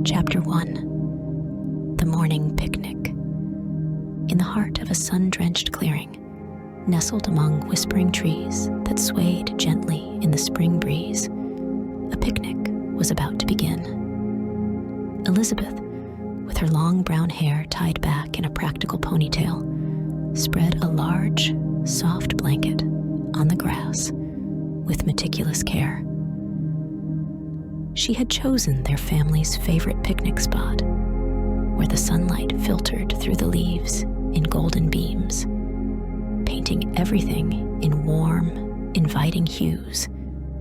Chapter 1. The Morning Picnic. In the heart of a sun-drenched clearing, nestled among whispering trees that swayed gently in the spring breeze, a picnic was about to begin. Elizabeth, with her long brown hair tied back in a practical ponytail, spread a large, soft blanket on the grass with meticulous care. She had chosen their family's favorite picnic spot, where the sunlight filtered through the leaves in golden beams, painting everything in warm, inviting hues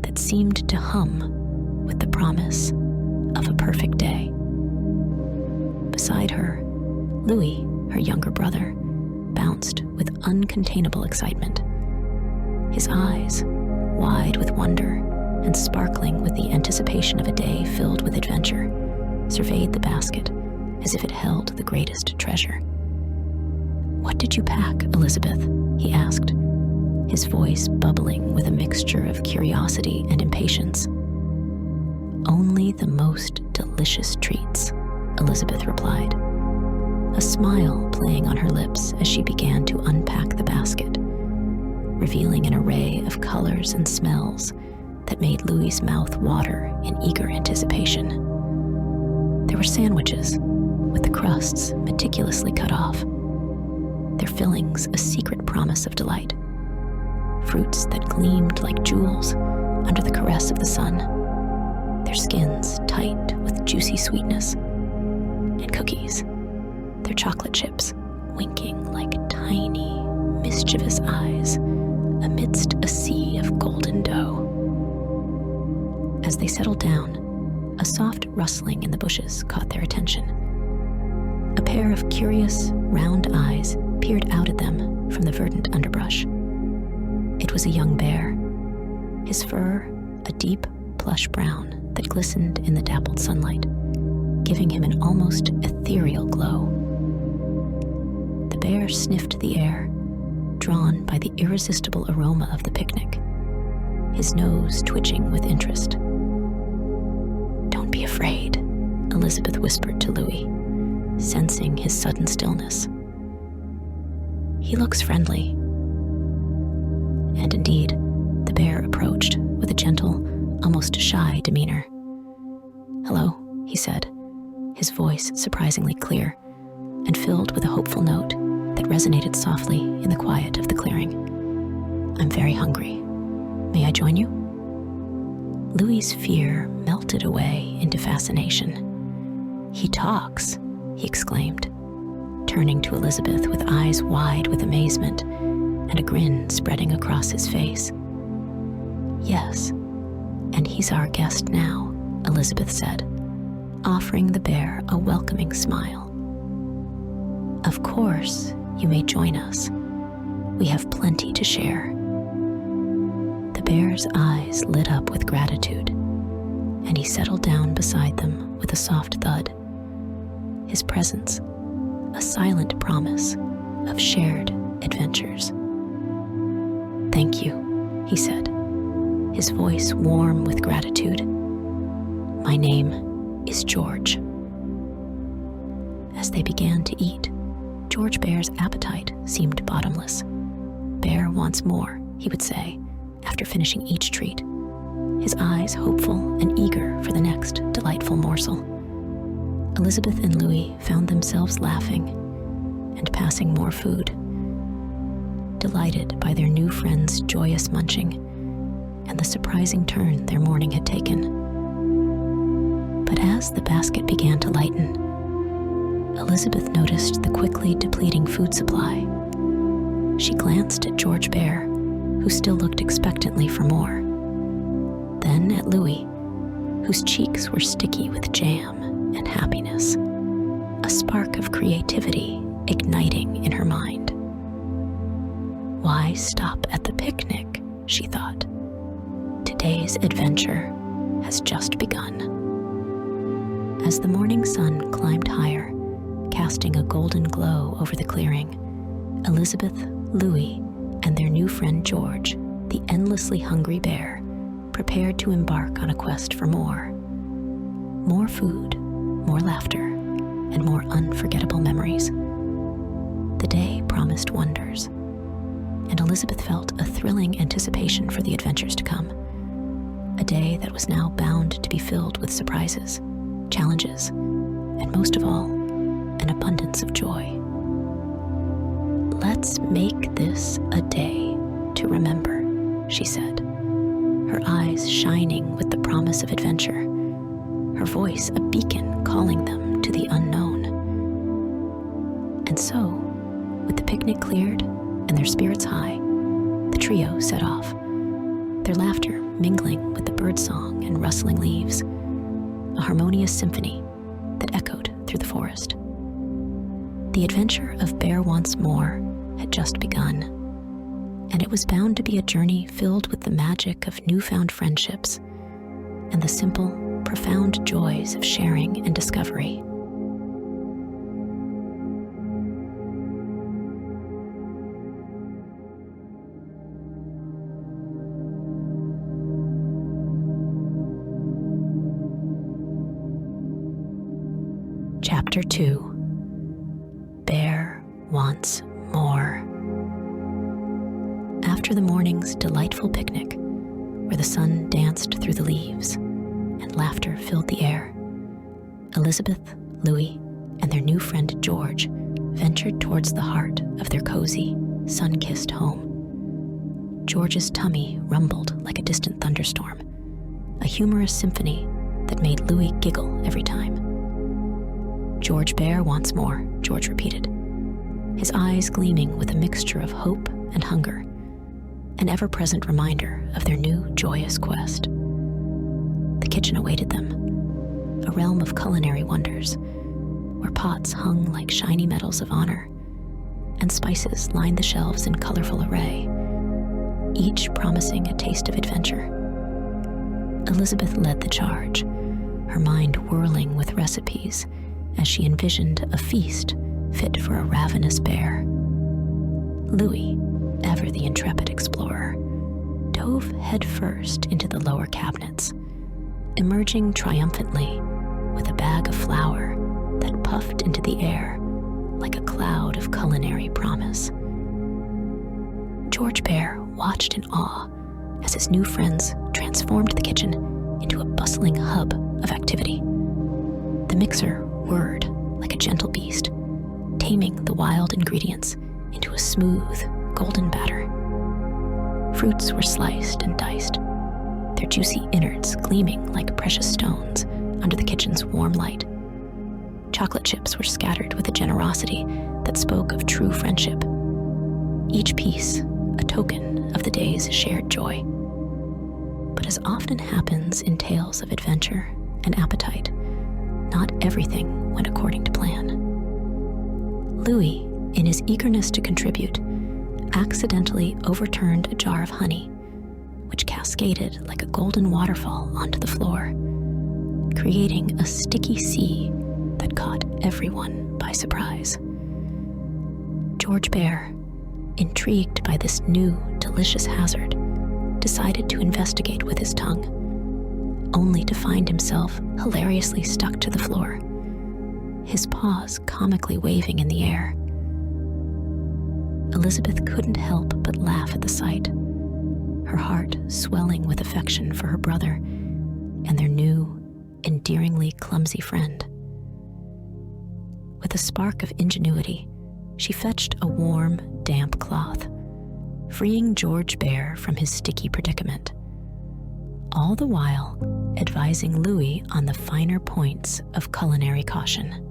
that seemed to hum with the promise of a perfect day. Beside her, Lewie, her younger brother, bounced with uncontainable excitement. His eyes, wide with wonder and sparkling with the anticipation of a day filled with adventure, surveyed the basket as if it held the greatest treasure. "What did you pack, Elizabeth?" he asked, his voice bubbling with a mixture of curiosity and impatience. "Only the most delicious treats," Elizabeth replied, a smile playing on her lips as she began to unpack the basket, revealing an array of colors and smells that made Louie's mouth water in eager anticipation. There were sandwiches, with the crusts meticulously cut off, their fillings a secret promise of delight, fruits that gleamed like jewels under the caress of the sun, their skins tight with juicy sweetness, and cookies, their chocolate chips winking like tiny, mischievous eyes amidst a sea of golden dough. As they settled down, a soft rustling in the bushes caught their attention. A pair of curious, round eyes peered out at them from the verdant underbrush. It was a young bear, his fur a deep plush brown that glistened in the dappled sunlight, giving him an almost ethereal glow. The bear sniffed the air, drawn by the irresistible aroma of the picnic, his nose twitching with interest. "Don't be afraid," Elizabeth whispered to Lewie, sensing his sudden stillness. "He looks friendly." And indeed, the bear approached with a gentle, almost shy demeanor. "Hello," he said, his voice surprisingly clear and filled with a hopeful note that resonated softly in the quiet of the clearing. "I'm very hungry. May I join you?" Louie's fear melted away into fascination. "He talks," he exclaimed, turning to Elizabeth with eyes wide with amazement and a grin spreading across his face. "Yes, and he's our guest now," Elizabeth said, offering the bear a welcoming smile. "Of course, you may join us. We have plenty to share." The bear's eyes lit up with gratitude, and he settled down beside them with a soft thud, his presence a silent promise of shared adventures. "Thank you," he said, his voice warm with gratitude. "My name is George." As they began to eat, George Bear's appetite seemed bottomless. "Bear wants more," he would say, after finishing each treat, his eyes hopeful and eager for the next delightful morsel. Elizabeth and Lewie found themselves laughing and passing more food, delighted by their new friend's joyous munching and the surprising turn their morning had taken. But as the basket began to lighten, Elizabeth noticed the quickly depleting food supply. She glanced at George Bear, who still looked expectantly for more. Then at Lewie, whose cheeks were sticky with jam and happiness, a spark of creativity igniting in her mind. "Why stop at the picnic?" she thought. "Today's adventure has just begun." As the morning sun climbed higher, casting a golden glow over the clearing, Elizabeth, Lewie, and their new friend George, the endlessly hungry bear, prepared to embark on a quest for more. More food, more laughter, and more unforgettable memories. The day promised wonders, and Elizabeth felt a thrilling anticipation for the adventures to come. A day that was now bound to be filled with surprises, challenges, and most of all, an abundance of joy. "Let's make this a day to remember," she said, her eyes shining with the promise of adventure, her voice a beacon calling them to the unknown. And so, with the picnic cleared and their spirits high, the trio set off, their laughter mingling with the birdsong and rustling leaves, a harmonious symphony that echoed through the forest. The adventure of Bear Wants More had just begun, and it was bound to be a journey filled with the magic of newfound friendships and the simple, profound joys of sharing and discovery. Chapter 2. Bear Wants More. After the morning's delightful picnic, where the sun danced through the leaves and laughter filled the air, Elizabeth, Lewie, and their new friend George ventured towards the heart of their cozy, sun-kissed home. George's tummy rumbled like a distant thunderstorm, a humorous symphony that made Lewie giggle every time. "George Bear wants more," George repeated, his eyes gleaming with a mixture of hope and hunger, an ever-present reminder of their new joyous quest. The kitchen awaited them, a realm of culinary wonders, where pots hung like shiny medals of honor, and spices lined the shelves in colorful array, each promising a taste of adventure. Elizabeth led the charge, her mind whirling with recipes as she envisioned a feast fit for a ravenous bear. Lewie, ever the intrepid explorer, dove headfirst into the lower cabinets, emerging triumphantly with a bag of flour that puffed into the air like a cloud of culinary promise. George Bear watched in awe as his new friends transformed the kitchen into a bustling hub of activity. The mixer whirred like a gentle beast, taming the wild ingredients into a smooth, golden batter. Fruits were sliced and diced, their juicy innards gleaming like precious stones under the kitchen's warm light. Chocolate chips were scattered with a generosity that spoke of true friendship, each piece a token of the day's shared joy. But as often happens in tales of adventure and appetite, not everything went according to plan. Lewie, in his eagerness to contribute, accidentally overturned a jar of honey, which cascaded like a golden waterfall onto the floor, creating a sticky sea that caught everyone by surprise. George Bear, intrigued by this new, delicious hazard, decided to investigate with his tongue, only to find himself hilariously stuck to the floor, his paws comically waving in the air. Elizabeth couldn't help but laugh at the sight, her heart swelling with affection for her brother and their new, endearingly clumsy friend. With a spark of ingenuity, she fetched a warm, damp cloth, freeing George Bear from his sticky predicament, all the while advising Lewie on the finer points of culinary caution.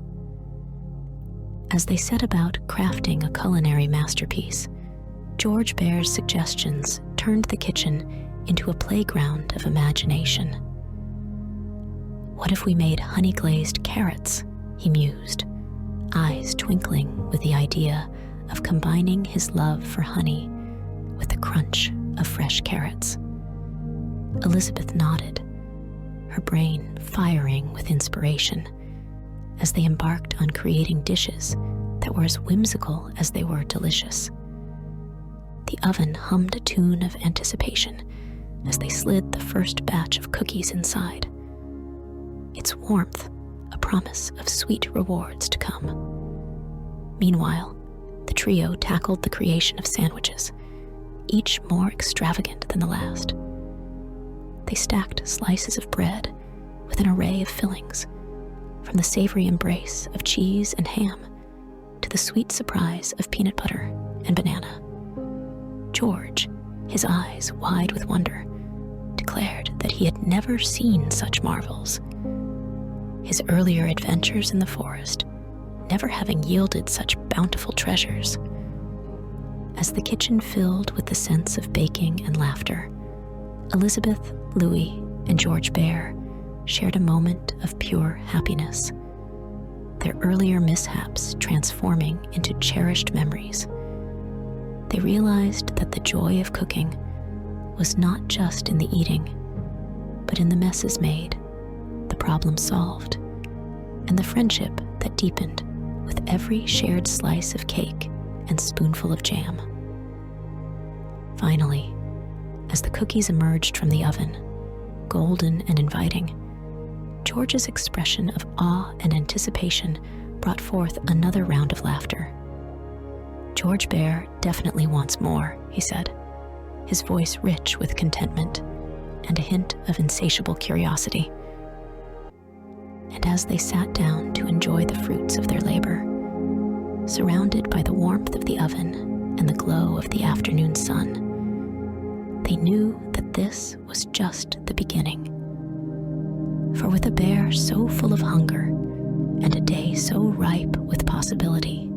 As they set about crafting a culinary masterpiece, George Bear's suggestions turned the kitchen into a playground of imagination. "What if we made honey-glazed carrots?" he mused, eyes twinkling with the idea of combining his love for honey with the crunch of fresh carrots. Elizabeth nodded, her brain firing with inspiration, as they embarked on creating dishes that were as whimsical as they were delicious. The oven hummed a tune of anticipation as they slid the first batch of cookies inside, its warmth a promise of sweet rewards to come. Meanwhile, the trio tackled the creation of sandwiches, each more extravagant than the last. They stacked slices of bread with an array of fillings, from the savory embrace of cheese and ham to the sweet surprise of peanut butter and banana. George, his eyes wide with wonder, declared that he had never seen such marvels, his earlier adventures in the forest never having yielded such bountiful treasures. As the kitchen filled with the sense of baking and laughter, Elizabeth, Lewie, and George Bear shared a moment of pure happiness, their earlier mishaps transforming into cherished memories. They realized that the joy of cooking was not just in the eating, but in the messes made, the problems solved, and the friendship that deepened with every shared slice of cake and spoonful of jam. Finally, as the cookies emerged from the oven, golden and inviting, George's expression of awe and anticipation brought forth another round of laughter. "George Bear definitely wants more," he said, his voice rich with contentment and a hint of insatiable curiosity. And as they sat down to enjoy the fruits of their labor, surrounded by the warmth of the oven and the glow of the afternoon sun, they knew that this was just the beginning. For with a bear so full of hunger and a day so ripe with possibility,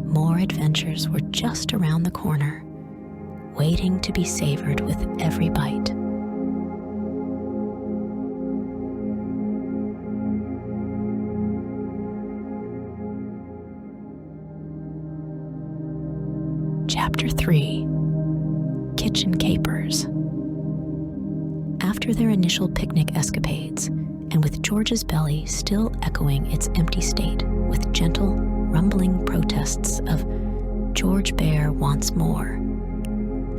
more adventures were just around the corner, waiting to be savored with every bite. Chapter 3: Kitchen Capers. After their initial picnic escapades, and with George's belly still echoing its empty state with gentle, rumbling protests of "George Bear wants more,"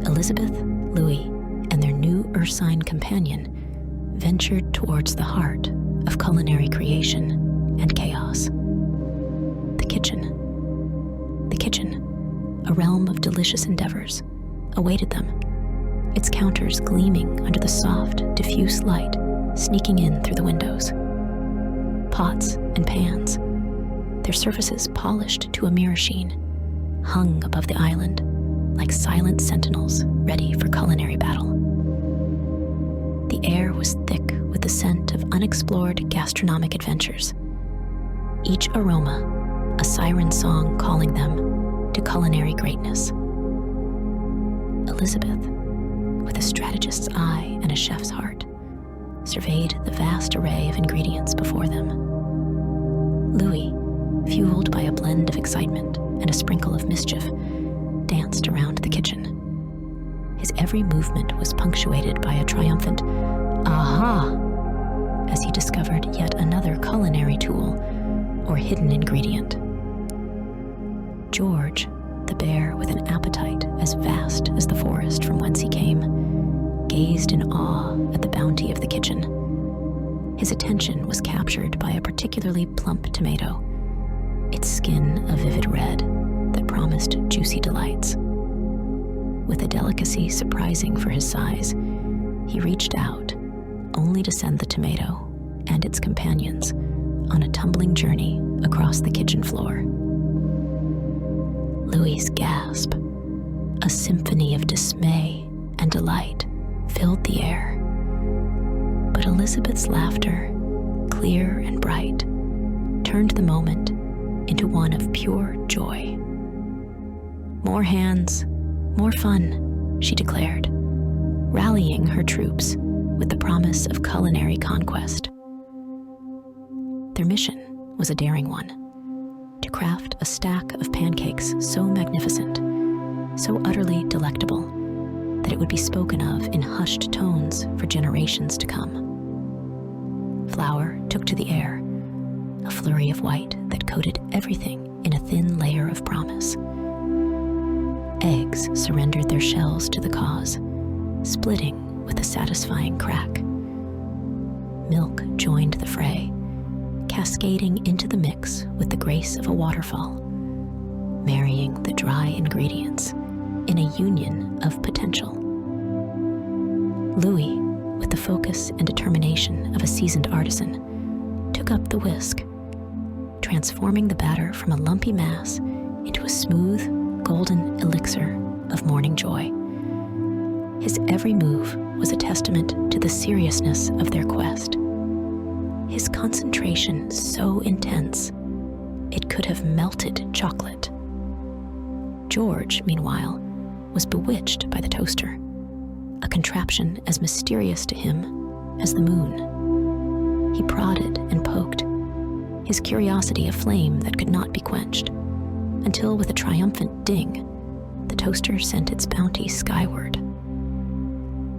Elizabeth, Lewie, and their new ursine companion ventured towards the heart of culinary creation and chaos. The kitchen, a realm of delicious endeavors, awaited them, its counters gleaming under the soft, diffuse light sneaking in through the windows. Pots and pans, their surfaces polished to a mirror sheen, hung above the island like silent sentinels ready for culinary battle. The air was thick with the scent of unexplored gastronomic adventures, each aroma a siren song calling them to culinary greatness. Elizabeth, with a strategist's eye and a chef's heart, surveyed the vast array of ingredients before them. Lewie, fueled by a blend of excitement and a sprinkle of mischief, danced around the kitchen. His every movement was punctuated by a triumphant "aha" as he discovered yet another culinary tool or hidden ingredient. George, the bear with an appetite as vast as the forest from whence he came, gazed in awe at the bounty of the kitchen. His attention was captured by a particularly plump tomato, its skin a vivid red that promised juicy delights. With a delicacy surprising for his size, he reached out, only to send the tomato and its companions on a tumbling journey across the kitchen floor. Lewie's gasp, a symphony of dismay and delight, filled the air. But Elizabeth's laughter, clear and bright, turned the moment into one of pure joy. "More hands, more fun," she declared, rallying her troops with the promise of culinary conquest. Their mission was a daring one: to craft a stack of pancakes so magnificent, so utterly delectable, that it would be spoken of in hushed tones for generations to come. Flour took to the air, a flurry of white that coated everything in a thin layer of promise. Eggs surrendered their shells to the cause, splitting with a satisfying crack. Milk joined the fray, cascading into the mix with the grace of a waterfall, marrying the dry ingredients in a union of potential. Lewie, with the focus and determination of a seasoned artisan, took up the whisk, transforming the batter from a lumpy mass into a smooth, golden elixir of morning joy. His every move was a testament to the seriousness of their quest. His concentration so intense, it could have melted chocolate. George, meanwhile, was bewitched by the toaster, a contraption as mysterious to him as the moon. He prodded and poked, his curiosity a flame that could not be quenched, until with a triumphant ding, the toaster sent its bounty skyward.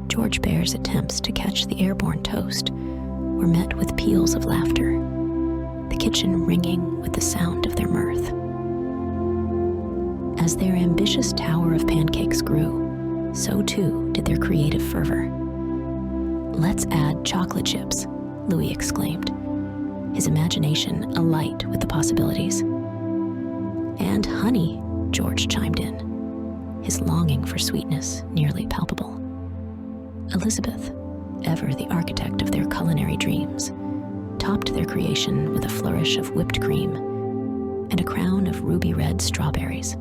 George Bear's attempts to catch the airborne toast were met with peals of laughter, the kitchen ringing with the sound of their mirth. As their ambitious tower of pancakes grew, so too did their creative fervor. "Let's add chocolate chips," Lewie exclaimed, his imagination alight with the possibilities. "And honey," George chimed in, his longing for sweetness nearly palpable. Elizabeth, ever the architect of their culinary dreams, topped their creation with a flourish of whipped cream and a crown of ruby-red strawberries.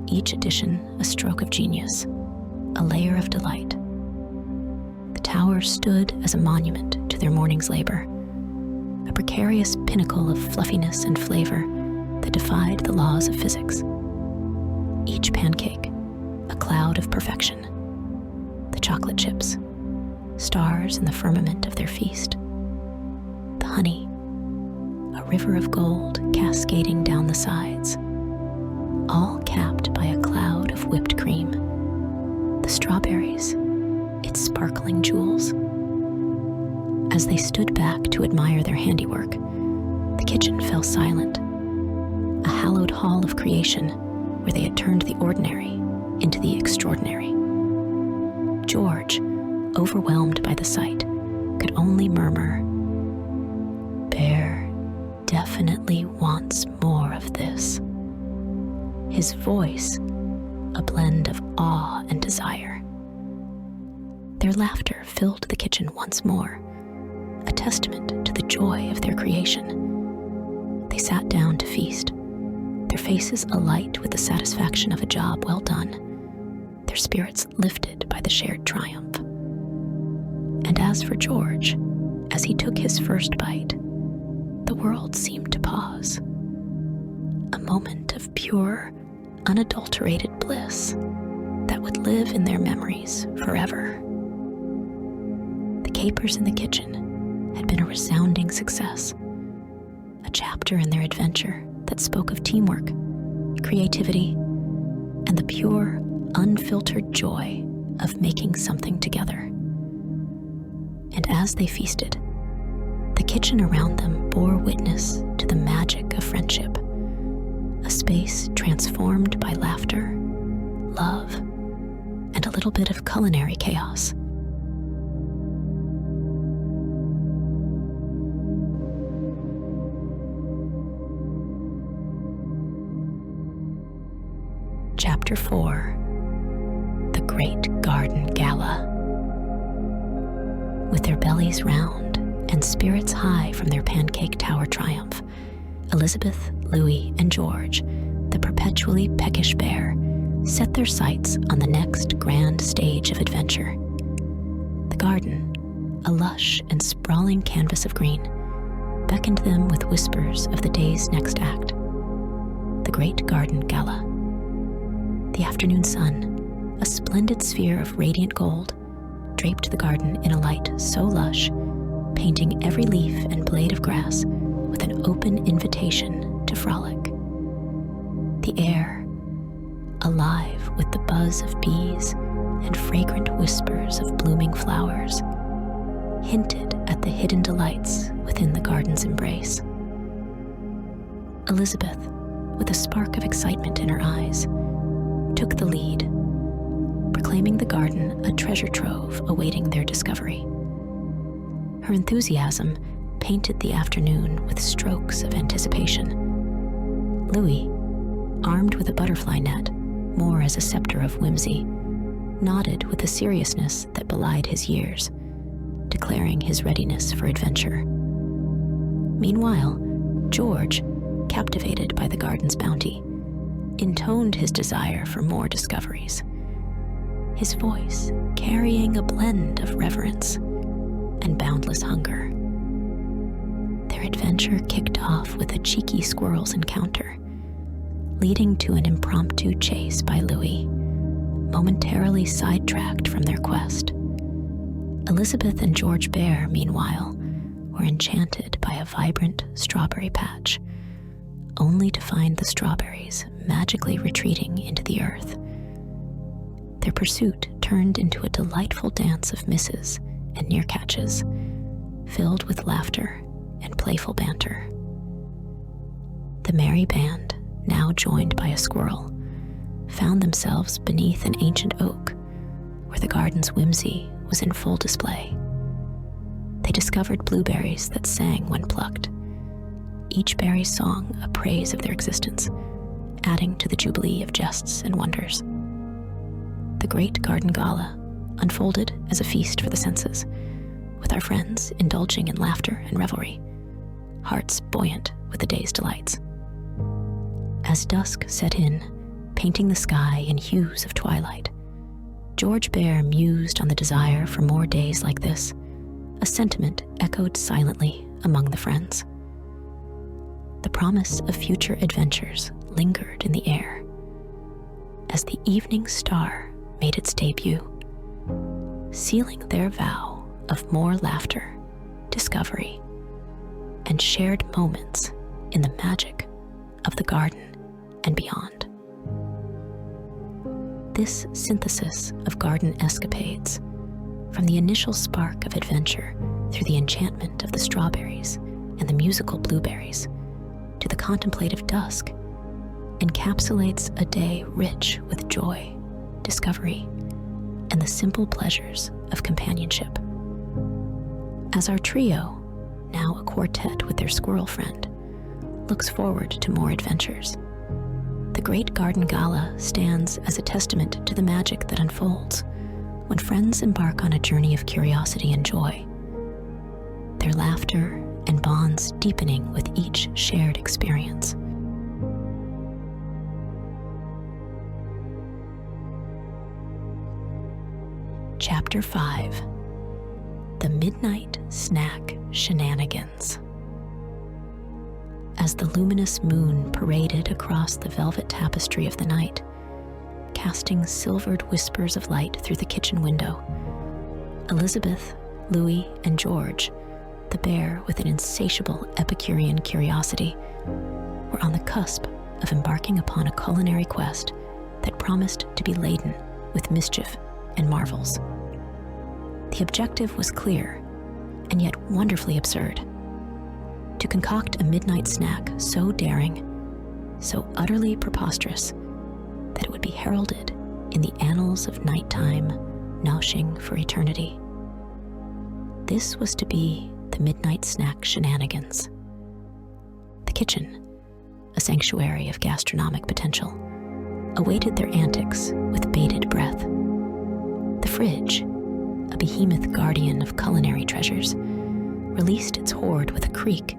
Each addition a stroke of genius, a layer of delight. The tower stood as a monument to their morning's labor, a precarious pinnacle of fluffiness and flavor that defied the laws of physics. Each pancake, a cloud of perfection. The chocolate chips, stars in the firmament of their feast. The honey, a river of gold cascading down the sides, all capped by a cloud of whipped cream. The strawberries, its sparkling jewels. As they stood back to admire their handiwork, the kitchen fell silent, a hallowed hall of creation where they had turned the ordinary into the extraordinary. George, overwhelmed by the sight, could only murmur, "Bear definitely wants more of this." His voice, a blend of awe and desire. Their laughter filled the kitchen once more, a testament to the joy of their creation. They sat down to feast, their faces alight with the satisfaction of a job well done, their spirits lifted by the shared triumph. And as for George, as he took his first bite, the world seemed to pause. A moment of pure, unadulterated bliss that would live in their memories forever. The capers in the kitchen had been a resounding success, a chapter in their adventure that spoke of teamwork, creativity, and the pure, unfiltered joy of making something together. And as they feasted, the kitchen around them bore witness to the magic of friendship, a space transformed by laughter, love, and a little bit of culinary chaos. Chapter 4: The Great Garden Gala. With their bellies round and spirits high from their pancake tower triumph, Elizabeth, Lewie, and George, the perpetually peckish bear, set their sights on the next grand stage of adventure. The garden, a lush and sprawling canvas of green, beckoned them with whispers of the day's next act. The Great Garden Gala. The afternoon sun, a splendid sphere of radiant gold, draped the garden in a light so lush, painting every leaf and blade of grass with an open invitation to frolic. The air, alive with the buzz of bees and fragrant whispers of blooming flowers, hinted at the hidden delights within the garden's embrace. Elizabeth, with a spark of excitement in her eyes, took the lead, proclaiming the garden a treasure trove awaiting their discovery. Her enthusiasm painted the afternoon with strokes of anticipation. Lewie, armed with a butterfly net, more as a scepter of whimsy, nodded with a seriousness that belied his years, declaring his readiness for adventure. Meanwhile, George, captivated by the garden's bounty, intoned his desire for more discoveries, his voice carrying a blend of reverence and boundless hunger. Their adventure kicked off with a cheeky squirrel's encounter, leading to an impromptu chase by Lewie, momentarily sidetracked from their quest. Elizabeth and George Bear, meanwhile, were enchanted by a vibrant strawberry patch, only to find the strawberries magically retreating into the earth. Their pursuit turned into a delightful dance of misses and near catches, filled with laughter and playful banter. The merry band, now joined by a squirrel, found themselves beneath an ancient oak where the garden's whimsy was in full display. They discovered blueberries that sang when plucked, each berry's song a praise of their existence, adding to the jubilee of jests and wonders. The great garden gala unfolded as a feast for the senses, with our friends indulging in laughter and revelry, hearts buoyant with the day's delights. As dusk set in, painting the sky in hues of twilight, George Bear mused on the desire for more days like this, a sentiment echoed silently among the friends. The promise of future adventures lingered in the air as the evening star made its debut, sealing their vow of more laughter, discovery, and shared moments in the magic of the garden and beyond. This synthesis of garden escapades, from the initial spark of adventure through the enchantment of the strawberries and the musical blueberries, to the contemplative dusk, encapsulates a day rich with joy, discovery, and the simple pleasures of companionship. As our trio, now a quartet with their squirrel friend, looks forward to more adventures, the Great Garden Gala stands as a testament to the magic that unfolds when friends embark on a journey of curiosity and joy, their laughter and bonds deepening with each shared experience. Chapter 5: The Midnight Snack Shenanigans. As the luminous moon paraded across the velvet tapestry of the night, casting silvered whispers of light through the kitchen window, Elizabeth, Lewie, and George, the bear with an insatiable Epicurean curiosity, were on the cusp of embarking upon a culinary quest that promised to be laden with mischief and marvels. The objective was clear, and yet wonderfully absurd: to concoct a midnight snack so daring, so utterly preposterous, that it would be heralded in the annals of nighttime, noshing for eternity. This was to be the midnight snack shenanigans. The kitchen, a sanctuary of gastronomic potential, awaited their antics with bated breath. The fridge, a behemoth guardian of culinary treasures, released its hoard with a creak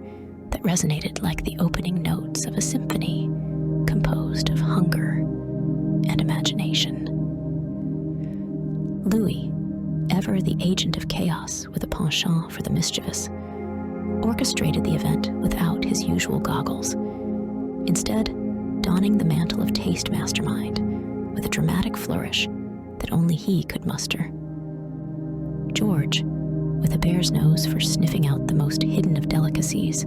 that resonated like the opening notes of a symphony composed of hunger and imagination. Lewie, ever the agent of chaos with a penchant for the mischievous, orchestrated the event without his usual goggles, instead donning the mantle of taste mastermind with a dramatic flourish that only he could muster. George, with a bear's nose for sniffing out the most hidden of delicacies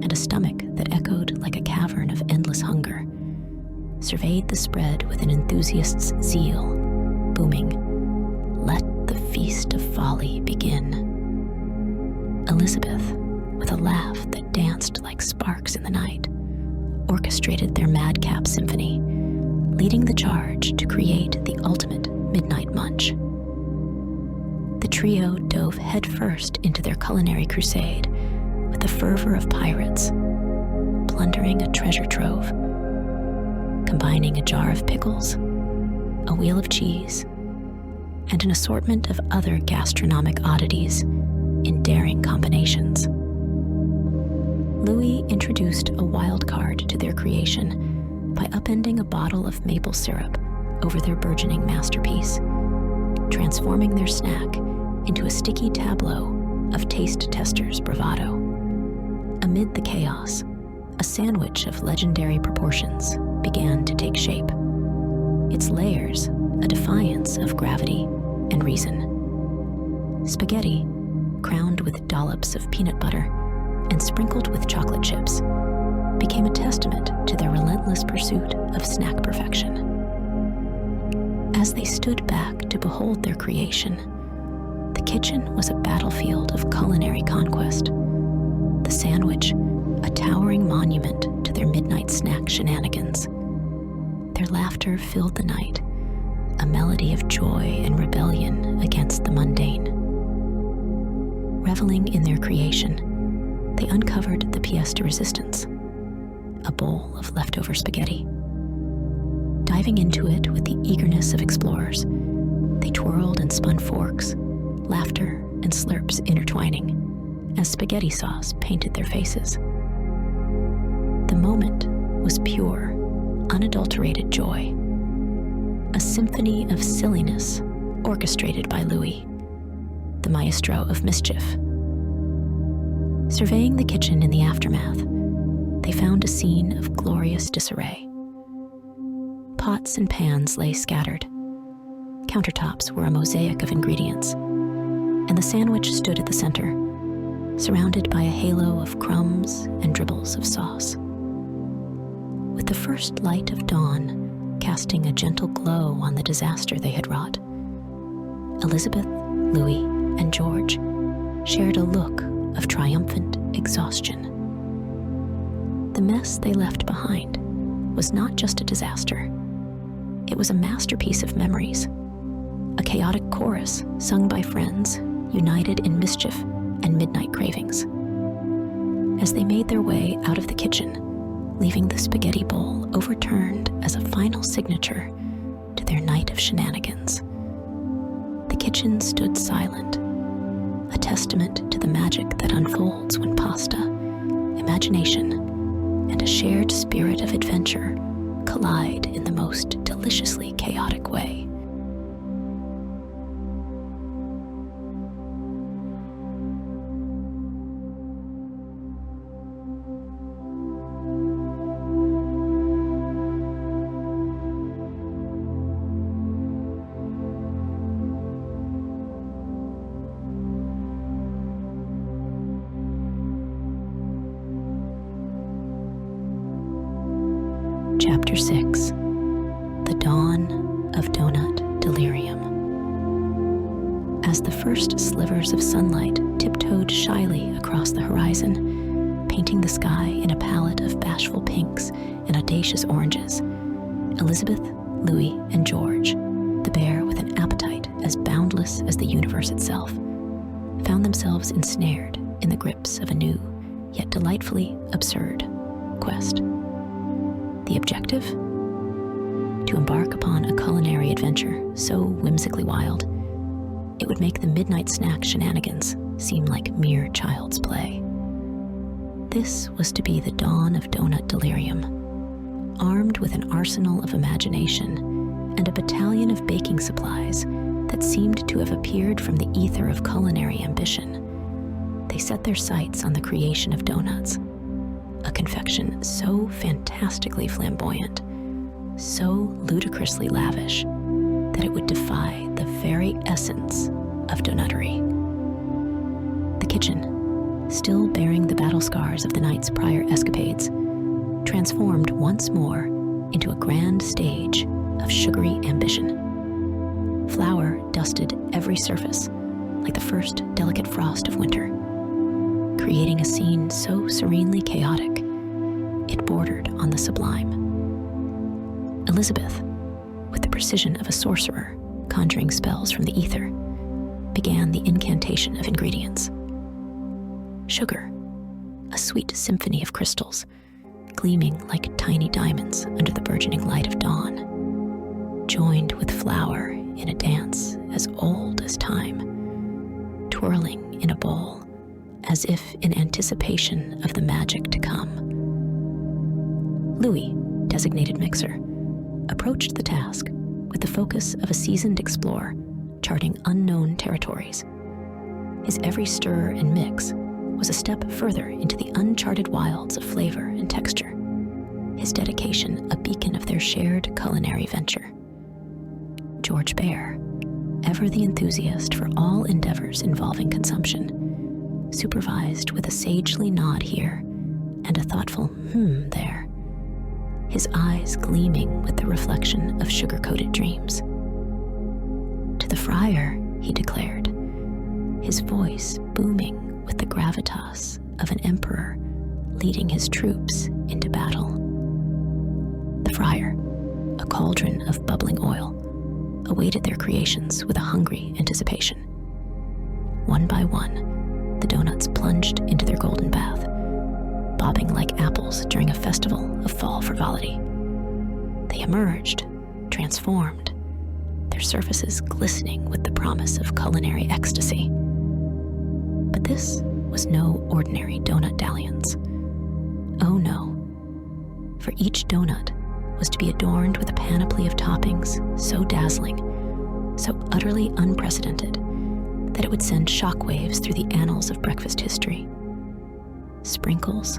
and a stomach that echoed like a cavern of endless hunger, surveyed the spread with an enthusiast's zeal, booming, "Let the feast of folly begin." Elizabeth, with a laugh that danced like sparks in the night, orchestrated their madcap symphony, leading the charge to create the ultimate midnight munch. The trio dove headfirst into their culinary crusade the fervor of pirates, plundering a treasure trove, combining a jar of pickles, a wheel of cheese, and an assortment of other gastronomic oddities in daring combinations. Lewie introduced a wild card to their creation by upending a bottle of maple syrup over their burgeoning masterpiece, transforming their snack into a sticky tableau of taste testers' bravado. Amid the chaos, a sandwich of legendary proportions began to take shape, its layers a defiance of gravity and reason. Spaghetti, crowned with dollops of peanut butter and sprinkled with chocolate chips, became a testament to their relentless pursuit of snack perfection. As they stood back to behold their creation, the kitchen was a battlefield of culinary conquest, the sandwich a towering monument to their midnight snack shenanigans. Their laughter filled the night, a melody of joy and rebellion against the mundane. Reveling in their creation, they uncovered the pièce de résistance, a bowl of leftover spaghetti. Diving into it with the eagerness of explorers, they twirled and spun forks, laughter and slurps intertwining, as spaghetti sauce painted their faces. The moment was pure, unadulterated joy, a symphony of silliness orchestrated by Lewie, the maestro of mischief. Surveying the kitchen in the aftermath, they found a scene of glorious disarray. Pots and pans lay scattered. Countertops were a mosaic of ingredients, and the sandwich stood at the center, surrounded by a halo of crumbs and dribbles of sauce. With the first light of dawn casting a gentle glow on the disaster they had wrought, Elizabeth, Lewie, and George shared a look of triumphant exhaustion. The mess they left behind was not just a disaster. It was a masterpiece of memories, a chaotic chorus sung by friends united in mischief and midnight cravings. As they made their way out of the kitchen, leaving the spaghetti bowl overturned as a final signature to their night of shenanigans, the kitchen stood silent, a testament to the magic that unfolds when pasta, imagination, and a shared spirit of adventure collide in the most deliciously chaotic way. Chapter 6: The Dawn of Donut Delirium. As the first slivers of sunlight tiptoed shyly across the horizon, painting the sky in a palette of bashful pinks and audacious oranges, Elizabeth, Lewie, and George, the bear with an appetite as boundless as the universe itself, found themselves ensnared in the grips of a new, yet delightfully absurd, quest. The objective? To embark upon a culinary adventure so whimsically wild, it would make the midnight snack shenanigans seem like mere child's play. This was to be the dawn of donut delirium, armed with an arsenal of imagination and a battalion of baking supplies that seemed to have appeared from the ether of culinary ambition. They set their sights on the creation of donuts, a confection so fantastically flamboyant, so ludicrously lavish, that it would defy the very essence of donuttery. The kitchen, still bearing the battle scars of the night's prior escapades, transformed once more into a grand stage of sugary ambition. Flour dusted every surface like the first delicate frost of winter, creating a scene so serenely chaotic, it bordered on the sublime. Elizabeth, with the precision of a sorcerer conjuring spells from the ether, began the incantation of ingredients. Sugar, a sweet symphony of crystals, gleaming like tiny diamonds under the burgeoning light of dawn, joined with flour in a dance as old as time, twirling in a bowl as if in anticipation of the magic to come. Lewie, designated mixer, approached the task with the focus of a seasoned explorer charting unknown territories. His every stir and mix was a step further into the uncharted wilds of flavor and texture, his dedication a beacon of their shared culinary venture. George Bear, ever the enthusiast for all endeavors involving consumption, supervised with a sagely nod here and a thoughtful there, his eyes gleaming with the reflection of sugar-coated dreams. To the friar, he declared, his voice booming with the gravitas of an emperor leading his troops into battle. The friar, a cauldron of bubbling oil, awaited their creations with a hungry anticipation. One by one, the donuts plunged into their golden bath, bobbing like apples during a festival of fall frivolity. They emerged, transformed, their surfaces glistening with the promise of culinary ecstasy. But this was no ordinary donut dalliance. Oh no, for each donut was to be adorned with a panoply of toppings so dazzling, so utterly unprecedented, that it would send shockwaves through the annals of breakfast history. Sprinkles,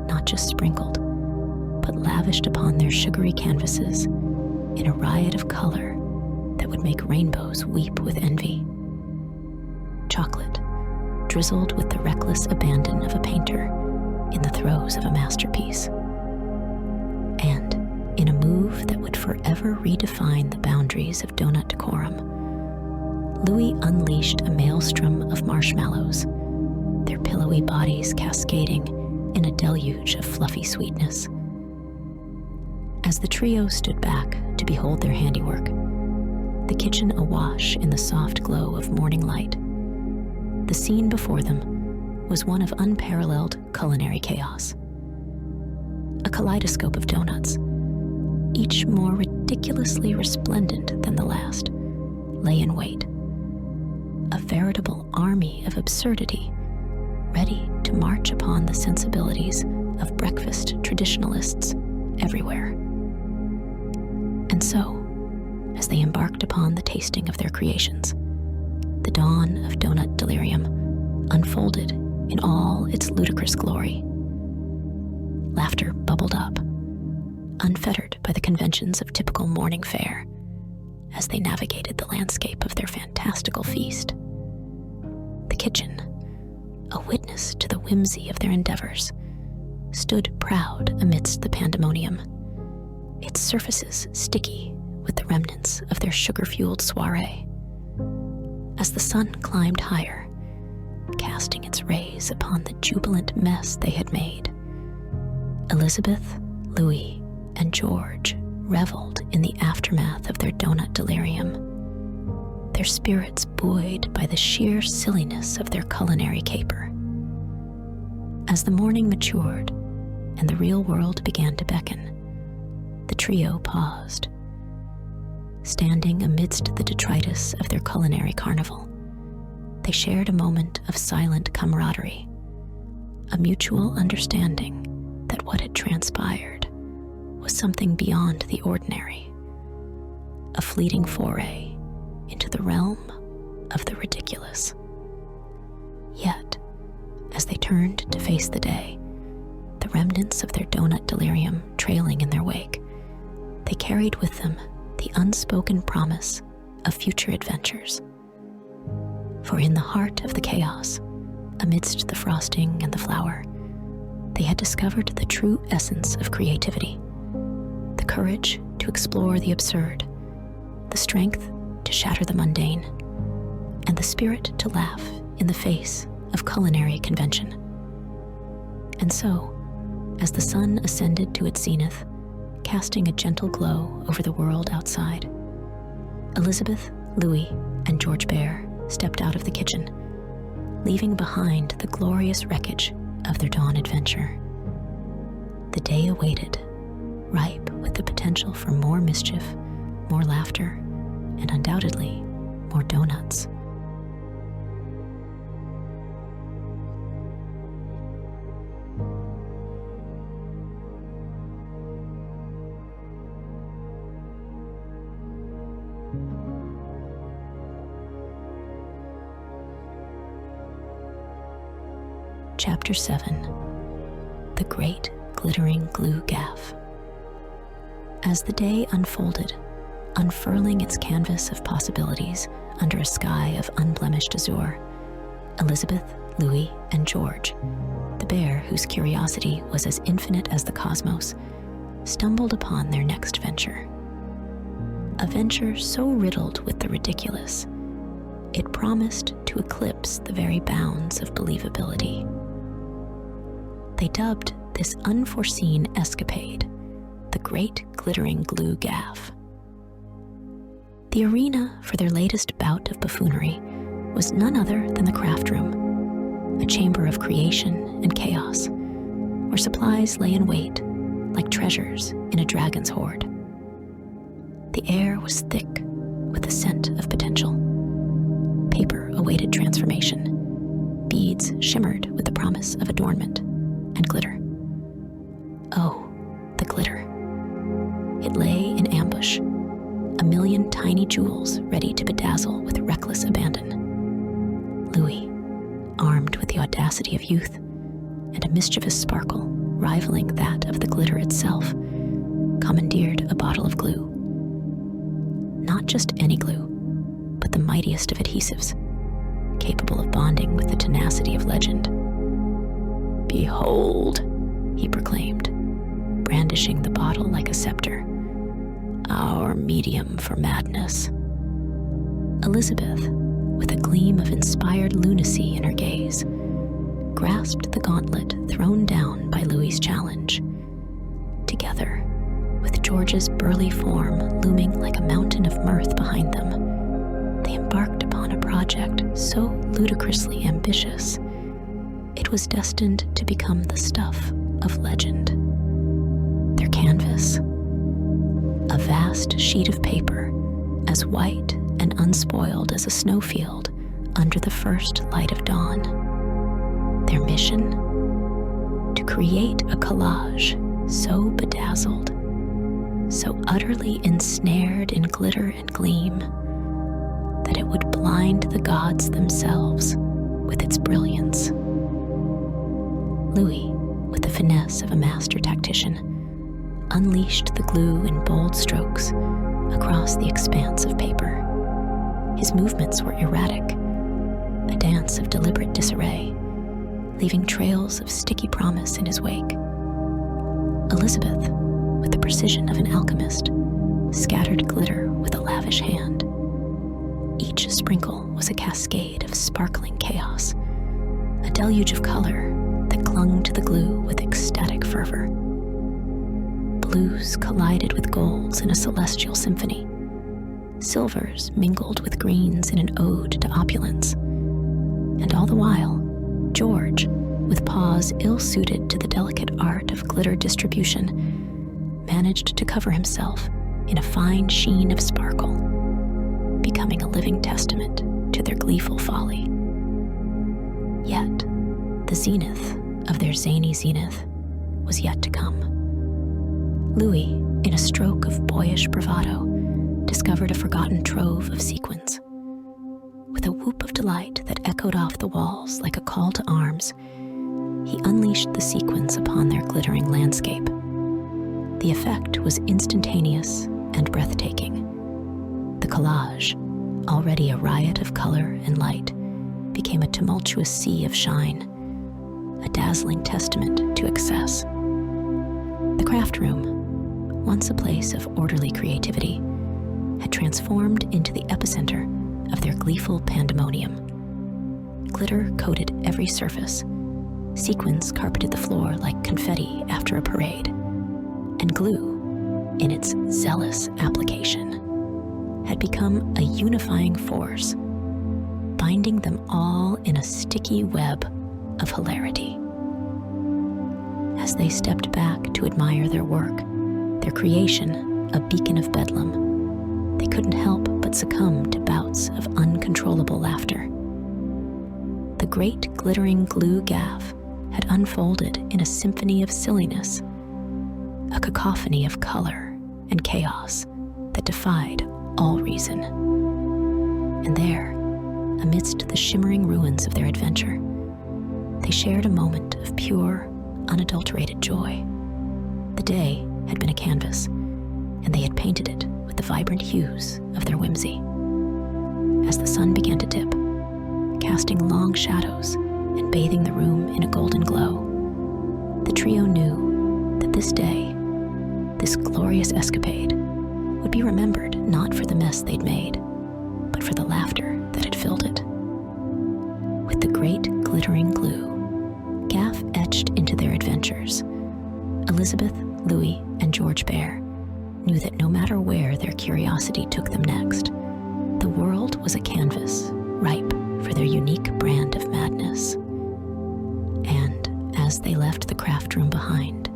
not just sprinkled, but lavished upon their sugary canvases in a riot of color that would make rainbows weep with envy. Chocolate, drizzled with the reckless abandon of a painter in the throes of a masterpiece. And in a move that would forever redefine the boundaries of donut decorum, Lewie unleashed a maelstrom of marshmallows, their pillowy bodies cascading in a deluge of fluffy sweetness. As the trio stood back to behold their handiwork, the kitchen awash in the soft glow of morning light, the scene before them was one of unparalleled culinary chaos. A kaleidoscope of donuts, each more ridiculously resplendent than the last, lay in wait. A veritable army of absurdity, ready to march upon the sensibilities of breakfast traditionalists everywhere. And so, as they embarked upon the tasting of their creations, the dawn of donut delirium unfolded in all its ludicrous glory. Laughter bubbled up, unfettered by the conventions of typical morning fare, as they navigated the landscape of their fantastical feast. The kitchen, a witness to the whimsy of their endeavors, stood proud amidst the pandemonium, its surfaces sticky with the remnants of their sugar-fueled soiree. As the sun climbed higher, casting its rays upon the jubilant mess they had made, Elizabeth, Lewie, and George reveled in the aftermath of their donut delirium, their spirits buoyed by the sheer silliness of their culinary caper. As the morning matured and the real world began to beckon, the trio paused. Standing amidst the detritus of their culinary carnival, they shared a moment of silent camaraderie, a mutual understanding that what had transpired was something beyond the ordinary, a fleeting foray into the realm of the ridiculous. Yet, as they turned to face the day, the remnants of their donut delirium trailing in their wake, they carried with them the unspoken promise of future adventures. For in the heart of the chaos, amidst the frosting and the flour, they had discovered the true essence of creativity, the courage to explore the absurd, the strength to shatter the mundane, and the spirit to laugh in the face of culinary convention. And so, as the sun ascended to its zenith, casting a gentle glow over the world outside, Elizabeth, Lewie, and George Bear stepped out of the kitchen, leaving behind the glorious wreckage of their dawn adventure. The day awaited, ripe with the potential for more mischief, more laughter, and undoubtedly more donuts. Chapter 7. The Great Glittering Glue Gaff. As the day unfolded, unfurling its canvas of possibilities under a sky of unblemished azure, Elizabeth, Lewie, and George, the bear whose curiosity was as infinite as the cosmos, stumbled upon their next venture. A venture so riddled with the ridiculous, it promised to eclipse the very bounds of believability. They dubbed this unforeseen escapade the Great Glittering Glue Gaff. The arena for their latest bout of buffoonery was none other than the craft room, a chamber of creation and chaos, where supplies lay in wait like treasures in a dragon's hoard. The air was thick with the scent of potential. Paper awaited transformation. Beads shimmered with the promise of adornment, and glitter. Oh, the glitter. It lay in ambush, a million tiny jewels ready to bedazzle with reckless abandon. Lewie, armed with the audacity of youth and a mischievous sparkle rivaling that of the glitter itself, commandeered a bottle of glue. Not just any glue, but the mightiest of adhesives, capable of bonding with the tenacity of legend. "Behold," he proclaimed, brandishing the bottle like a scepter, "our medium for madness." Elizabeth, with a gleam of inspired lunacy in her gaze, grasped the gauntlet thrown down by Lewie's challenge. Together, with George's burly form looming like a mountain of mirth behind them, they embarked upon a project so ludicrously ambitious, it was destined to become the stuff of legend. Their canvas, a vast sheet of paper, as white and unspoiled as a snowfield under the first light of dawn. Their mission? To create a collage so bedazzled, so utterly ensnared in glitter and gleam, that it would blind the gods themselves with its brilliance. Lewie, with the finesse of a master tactician, unleashed the glue in bold strokes across the expanse of paper. His movements were erratic, a dance of deliberate disarray, leaving trails of sticky promise in his wake. Elizabeth, with the precision of an alchemist, scattered glitter with a lavish hand. Each sprinkle was a cascade of sparkling chaos, a deluge of color that clung to the glue with ecstatic fervor. Blues collided with golds in a celestial symphony. Silvers mingled with greens in an ode to opulence. And all the while, George, with paws ill-suited to the delicate art of glitter distribution, managed to cover himself in a fine sheen of sparkle, becoming a living testament to their gleeful folly. Yet, the zenith of their zany zenith was yet to come. Lewie, in a stroke of boyish bravado, discovered a forgotten trove of sequins. With a whoop of delight that echoed off the walls like a call to arms, he unleashed the sequins upon their glittering landscape. The effect was instantaneous and breathtaking. The collage, already a riot of color and light, became a tumultuous sea of shine, a dazzling testament to excess. The craft room, once a place of orderly creativity, had transformed into the epicenter of their gleeful pandemonium. Glitter coated every surface, sequins carpeted the floor like confetti after a parade, and glue, in its zealous application, had become a unifying force, binding them all in a sticky web of hilarity. As they stepped back to admire their work, their creation, a beacon of bedlam, they couldn't help but succumb to bouts of uncontrollable laughter. The great glittering glue gaff had unfolded in a symphony of silliness, a cacophony of color and chaos that defied all reason. And there, amidst the shimmering ruins of their adventure, they shared a moment of pure, unadulterated joy. The day had been a canvas, and they had painted it with the vibrant hues of their whimsy. As the sun began to dip, casting long shadows and bathing the room in a golden glow, the trio knew that this day, this glorious escapade, would be remembered not for the mess they'd made, but for the laughter that had filled it. With the great glittering glue, Gaff etched into their adventures, Elizabeth, Lewie, and George Bear knew that no matter where their curiosity took them next, the world was a canvas ripe for their unique brand of madness. And as they left the craft room behind,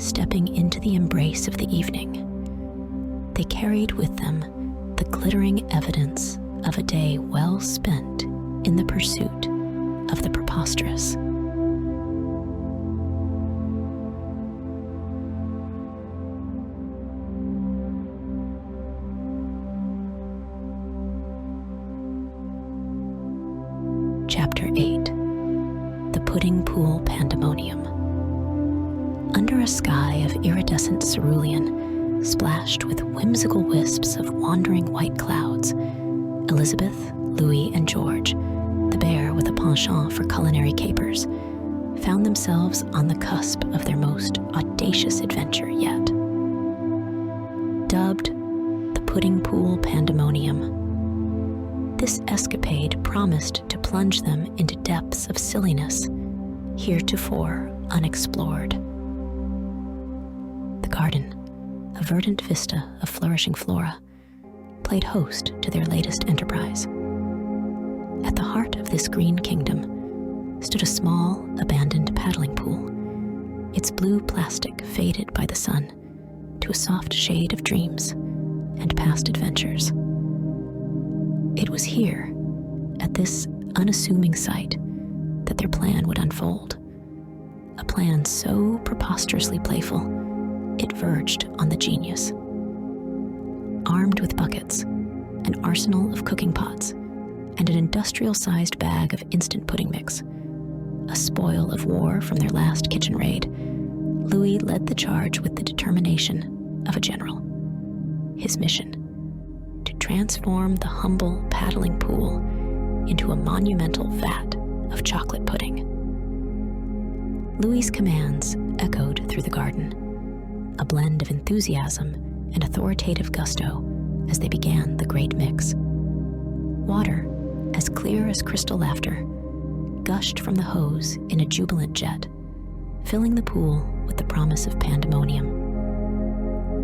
stepping into the embrace of the evening, they carried with them the glittering evidence of a day well spent in the pursuit of the preposterous. Chapter 8. The Pudding Pool Pandemonium. Under a sky of iridescent cerulean, splashed with whimsical wisps of wandering white clouds, Elizabeth, Lewie, and George, the bear with a penchant for culinary capers, found themselves on the cusp of their most audacious adventure yet. Dubbed the Pudding Pool Pandemonium, this escapade promised to plunge them into depths of silliness heretofore unexplored. The garden, a verdant vista of flourishing flora, played host to their latest enterprise. At the heart of this green kingdom stood a small, abandoned paddling pool, its blue plastic faded by the sun to a soft shade of dreams and past adventures. It was here, at this unassuming site, that their plan would unfold. A plan so preposterously playful, it verged on the genius. Armed with buckets, an arsenal of cooking pots, and an industrial-sized bag of instant pudding mix, a spoil of war from their last kitchen raid, Lewie led the charge with the determination of a general. His mission: to transform the humble paddling pool into a monumental vat of chocolate pudding. Lewie's commands echoed through the garden, a blend of enthusiasm and authoritative gusto as they began the great mix. Water, as clear as crystal laughter, gushed from the hose in a jubilant jet, filling the pool with the promise of pandemonium.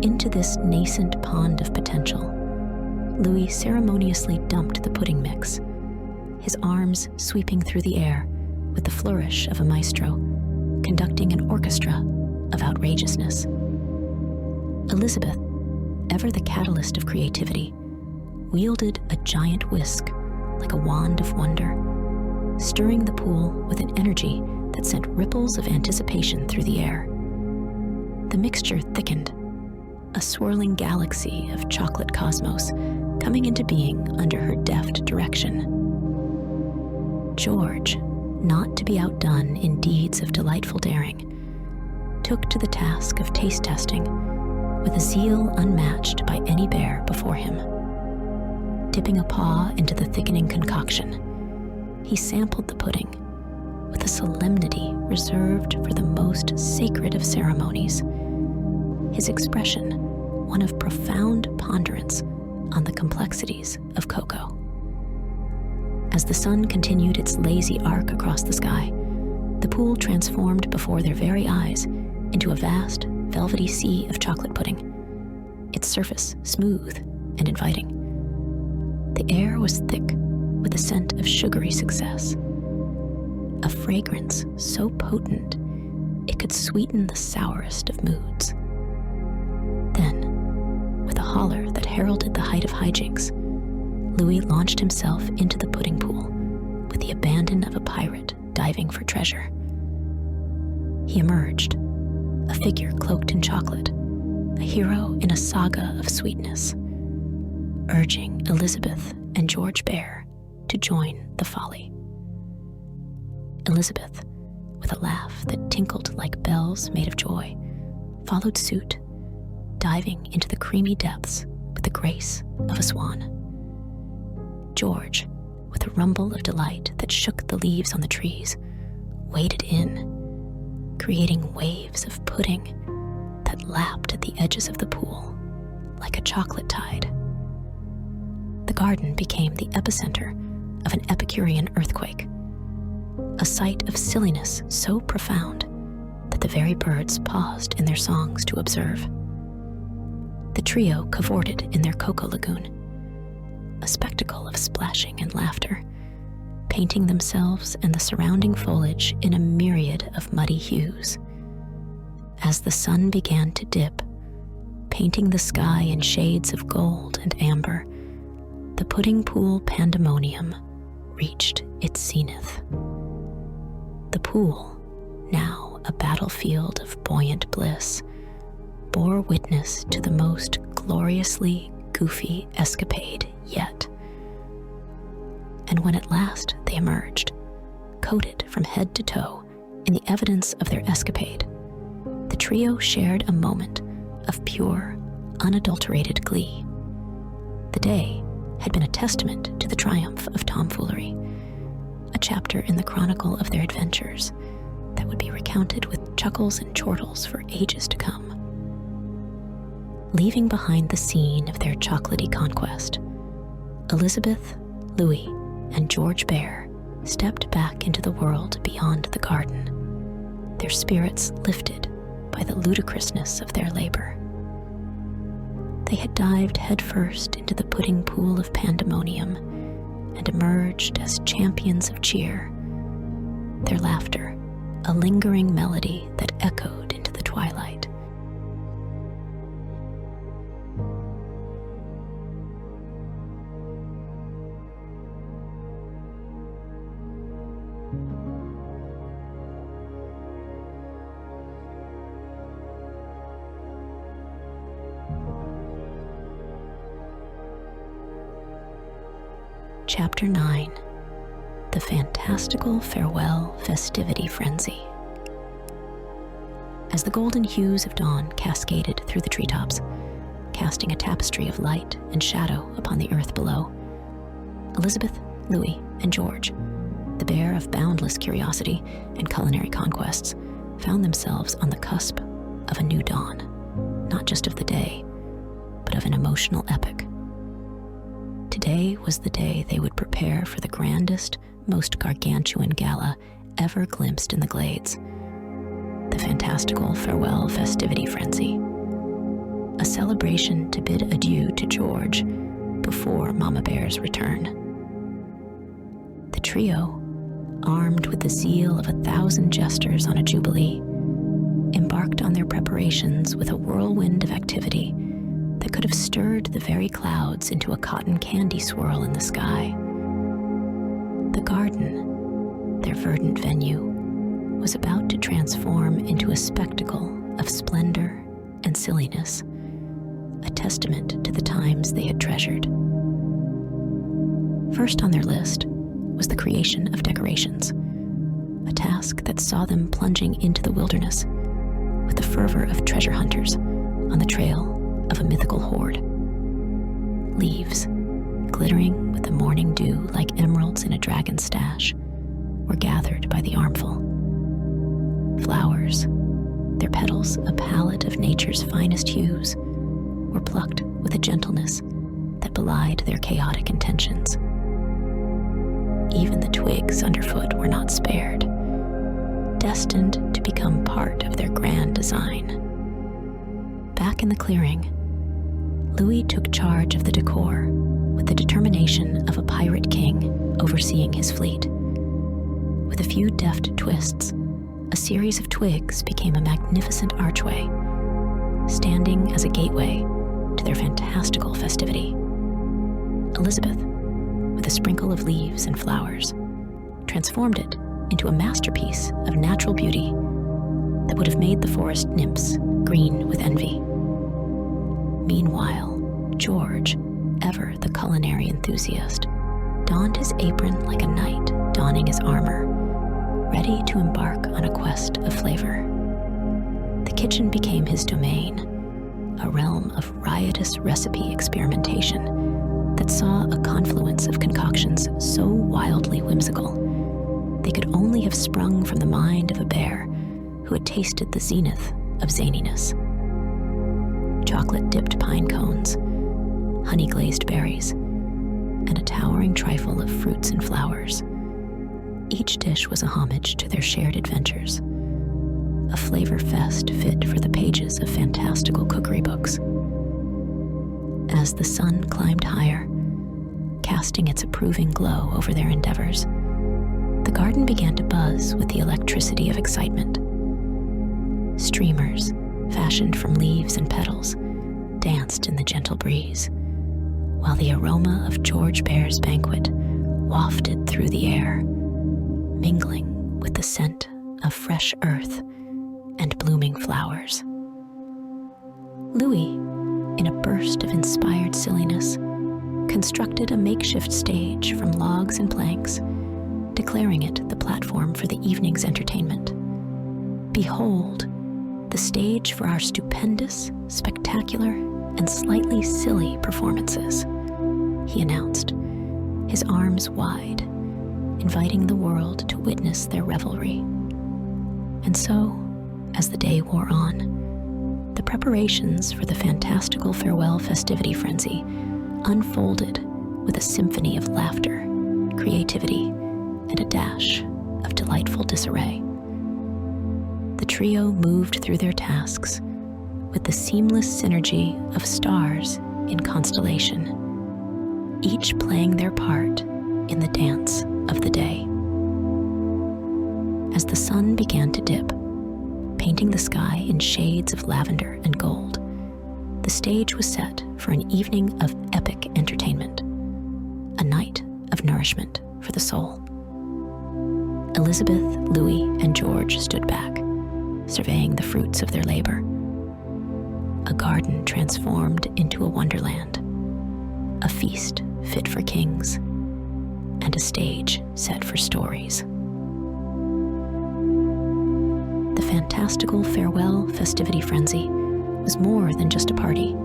Into this nascent pond of potential, Lewie ceremoniously dumped the pudding mix, his arms sweeping through the air with the flourish of a maestro, conducting an orchestra of outrageousness. Elizabeth, ever the catalyst of creativity, wielded a giant whisk like a wand of wonder, stirring the pool with an energy that sent ripples of anticipation through the air. The mixture thickened, a swirling galaxy of chocolate cosmos coming into being under her deft direction. George, not to be outdone in deeds of delightful daring, took to the task of taste testing with a zeal unmatched by any bear before him. Dipping a paw into the thickening concoction, he sampled the pudding with a solemnity reserved for the most sacred of ceremonies, his expression one of profound ponderance on the complexities of cocoa. As the sun continued its lazy arc across the sky, the pool transformed before their very eyes into a vast, velvety sea of chocolate pudding, its surface smooth and inviting. The air was thick with the scent of sugary success, a fragrance so potent it could sweeten the sourest of moods. Then, with a holler that heralded the height of hijinks, Lewie launched himself into the pudding pool with the abandon of a pirate diving for treasure. He emerged, a figure cloaked in chocolate, a hero in a saga of sweetness, urging Elizabeth and George Bear to join the folly. Elizabeth, with a laugh that tinkled like bells made of joy, followed suit, diving into the creamy depths with the grace of a swan. George, with a rumble of delight that shook the leaves on the trees, waded in, creating waves of pudding that lapped at the edges of the pool like a chocolate tide. The garden became the epicenter of an Epicurean earthquake, a sight of silliness so profound that the very birds paused in their songs to observe. The trio cavorted in their cocoa lagoon, a spectacle of splashing and laughter, painting themselves and the surrounding foliage in a myriad of muddy hues. As the sun began to dip, painting the sky in shades of gold and amber, the pudding pool pandemonium reached its zenith. The pool, now a battlefield of buoyant bliss, bore witness to the most gloriously goofy escapade yet. And when at last they emerged, coated from head to toe in the evidence of their escapade, the trio shared a moment of pure, unadulterated glee. The day had been a testament to the triumph of tomfoolery, a chapter in the chronicle of their adventures that would be recounted with chuckles and chortles for ages to come. Leaving behind the scene of their chocolatey conquest, Elizabeth, Lewie, and George Bear stepped back into the world beyond the garden, their spirits lifted by the ludicrousness of their labor. They had dived headfirst into the pudding pool of pandemonium and emerged as champions of cheer, their laughter a lingering melody that echoed into the twilight. Chapter 9: The Fantastical Farewell Festivity Frenzy. As the golden hues of dawn cascaded through the treetops, casting a tapestry of light and shadow upon the earth below, Elizabeth, Lewie, and George, the bear of boundless curiosity and culinary conquests, found themselves on the cusp of a new dawn, not just of the day, but of an emotional epic. Today was the day they would prepare for the grandest, most gargantuan gala ever glimpsed in the glades, the fantastical farewell festivity frenzy, a celebration to bid adieu to George before Mama Bear's return. The trio, armed with the zeal of 1,000 jesters on a jubilee, embarked on their preparations with a whirlwind of activity that could have stirred the very clouds into a cotton candy swirl in the sky. The garden, their verdant venue, was about to transform into a spectacle of splendor and silliness, a testament to the times they had treasured. First on their list was the creation of decorations, a task that saw them plunging into the wilderness with the fervor of treasure hunters on the trail of a mythical hoard. Leaves, glittering with the morning dew like emeralds in a dragon's stash, were gathered by the armful. Flowers, their petals a palette of nature's finest hues, were plucked with a gentleness that belied their chaotic intentions. Even the twigs underfoot were not spared, destined to become part of their grand design. Back in the clearing, Lewie took charge of the decor with the determination of a pirate king overseeing his fleet. With a few deft twists, a series of twigs became a magnificent archway, standing as a gateway to their fantastical festivity. Elizabeth, with a sprinkle of leaves and flowers, transformed it into a masterpiece of natural beauty that would have made the forest nymphs green with envy. Meanwhile, George, ever the culinary enthusiast, donned his apron like a knight donning his armor, ready to embark on a quest of flavor. The kitchen became his domain, a realm of riotous recipe experimentation that saw a confluence of concoctions so wildly whimsical they could only have sprung from the mind of a bear who had tasted the zenith of zaniness. Chocolate-dipped pine cones, honey-glazed berries, and a towering trifle of fruits and flowers. Each dish was a homage to their shared adventures, a flavor fest fit for the pages of fantastical cookery books. As the sun climbed higher, casting its approving glow over their endeavors, the garden began to buzz with the electricity of excitement. Streamers, fashioned from leaves and petals, danced in the gentle breeze, while the aroma of George Bear's banquet wafted through the air, mingling with the scent of fresh earth and blooming flowers. Lewie, in a burst of inspired silliness, constructed a makeshift stage from logs and planks, declaring it the platform for the evening's entertainment. "Behold, the stage for our stupendous, spectacular, and slightly silly performances," he announced, his arms wide, inviting the world to witness their revelry. And so, as the day wore on, the preparations for the fantastical farewell festivity frenzy unfolded with a symphony of laughter, creativity, and a dash of delightful disarray. The trio moved through their tasks with the seamless synergy of stars in constellation, each playing their part in the dance of the day. As the sun began to dip, painting the sky in shades of lavender and gold, the stage was set for an evening of epic entertainment, a night of nourishment for the soul. Elizabeth, Lewie, and George stood back, surveying the fruits of their labor. A garden transformed into a wonderland, a feast fit for kings, and a stage set for stories. The fantastical farewell festivity frenzy was more than just a party.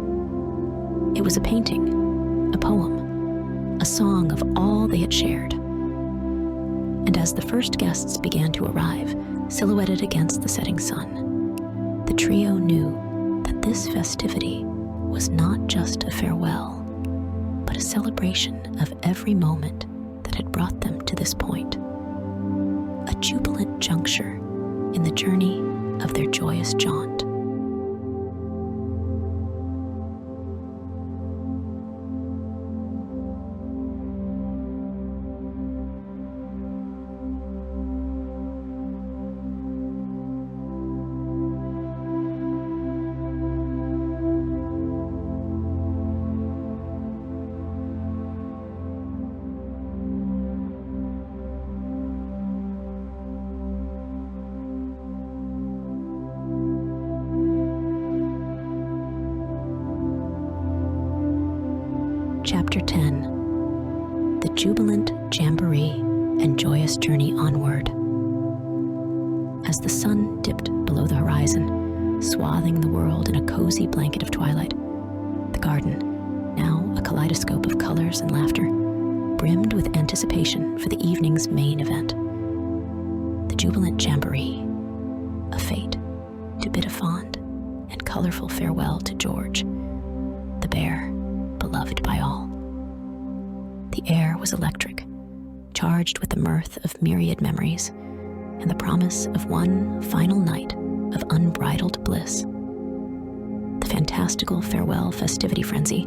It was a painting, a poem, a song of all they had shared. And as the first guests began to arrive, silhouetted against the setting sun, the trio knew that this festivity was not just a farewell, but a celebration of every moment that had brought them to this point, a jubilant juncture in the journey of their joyous jaunt. Chapter 10, The Jubilant Jamboree and Joyous Journey Onward. As the sun dipped below the horizon, swathing the world in a cozy blanket of twilight, the garden, now a kaleidoscope of colors and laughter, brimmed with anticipation for the evening's main event. The Jubilant Jamboree, a fete to bid a fond and colorful farewell to George, the bear beloved by all. The air was electric, charged with the mirth of myriad memories and the promise of one final night of unbridled bliss. The fantastical farewell festivity frenzy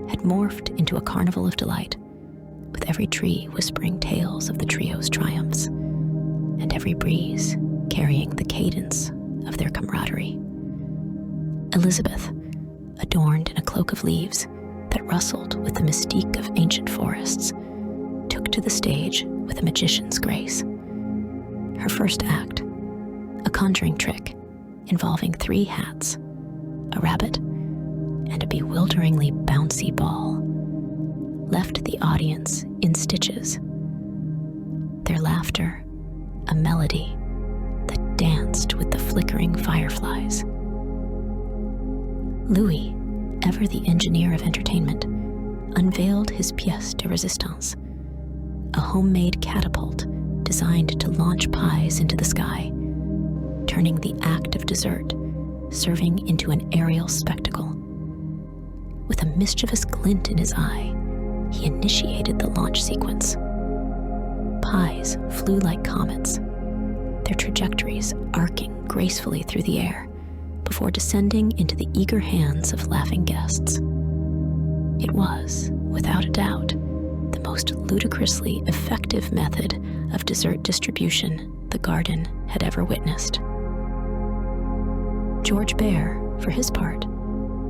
had morphed into a carnival of delight, with every tree whispering tales of the trio's triumphs, and every breeze carrying the cadence of their camaraderie. Elizabeth, adorned in a cloak of leaves that rustled with the mystique of ancient forests, took to the stage with a magician's grace. Her first act, a conjuring trick involving 3 hats, a rabbit, and a bewilderingly bouncy ball, left the audience in stitches. Their laughter, a melody that danced with the flickering fireflies. Lewie, ever the engineer of entertainment, unveiled his pièce de résistance, a homemade catapult designed to launch pies into the sky, turning the act of dessert serving into an aerial spectacle. With a mischievous glint in his eye, he initiated the launch sequence. Pies flew like comets, their trajectories arcing gracefully through the air before descending into the eager hands of laughing guests. It was, without a doubt, the most ludicrously effective method of dessert distribution the garden had ever witnessed. George Bear, for his part,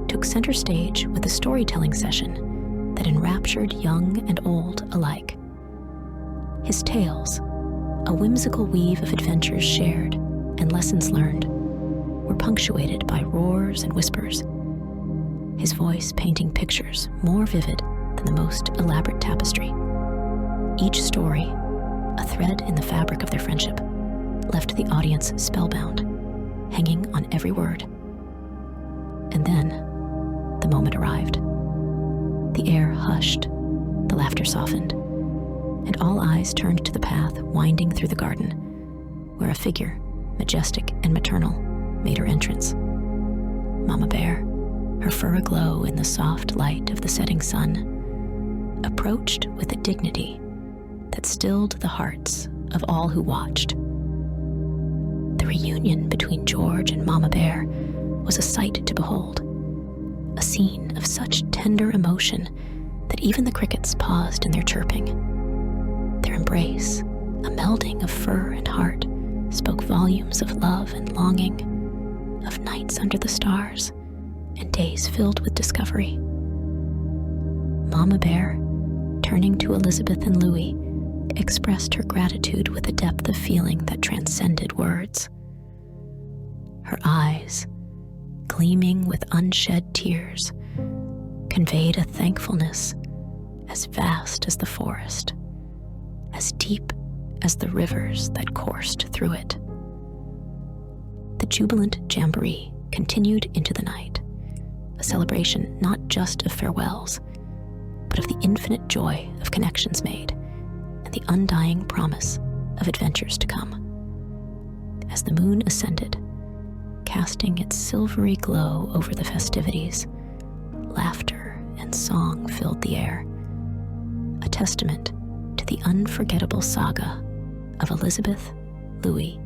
took center stage with a storytelling session that enraptured young and old alike. His tales, a whimsical weave of adventures shared and lessons learned, were punctuated by roars and whispers, his voice painting pictures more vivid than the most elaborate tapestry. Each story, a thread in the fabric of their friendship, left the audience spellbound, hanging on every word. And then, the moment arrived. The air hushed, the laughter softened, and all eyes turned to the path winding through the garden, where a figure, majestic and maternal, made her entrance. Mama Bear, her fur aglow in the soft light of the setting sun, approached with a dignity that stilled the hearts of all who watched. The reunion between George and Mama Bear was a sight to behold, a scene of such tender emotion that even the crickets paused in their chirping. Their embrace, a melding of fur and heart, spoke volumes of love and longing, of nights under the stars and days filled with discovery. Mama Bear, turning to Elizabeth and Lewie, expressed her gratitude with a depth of feeling that transcended words. Her eyes, gleaming with unshed tears, conveyed a thankfulness as vast as the forest, as deep as the rivers that coursed through it. The jubilant jamboree continued into the night, a celebration not just of farewells, but of the infinite joy of connections made and the undying promise of adventures to come. As the moon ascended, casting its silvery glow over the festivities, laughter and song filled the air, a testament to the unforgettable saga of Elizabeth, Lewie,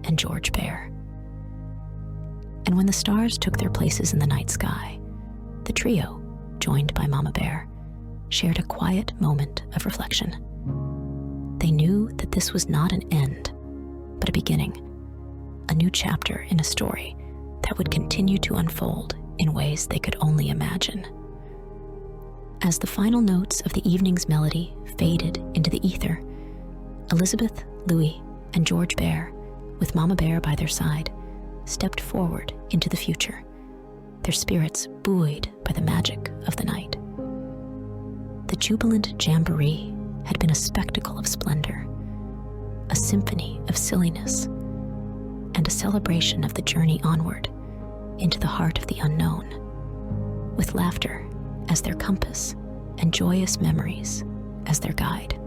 and George Bear. And when the stars took their places in the night sky, the trio, joined by Mama Bear, shared a quiet moment of reflection. They knew that this was not an end, but a beginning, a new chapter in a story that would continue to unfold in ways they could only imagine. As the final notes of the evening's melody faded into the ether, Elizabeth, Lewie, and George Bear, with Mama Bear by their side, stepped forward into the future, their spirits buoyed by the magic of the night. The jubilant jamboree had been a spectacle of splendor, a symphony of silliness, and a celebration of the journey onward into the heart of the unknown, with laughter as their compass and joyous memories as their guide.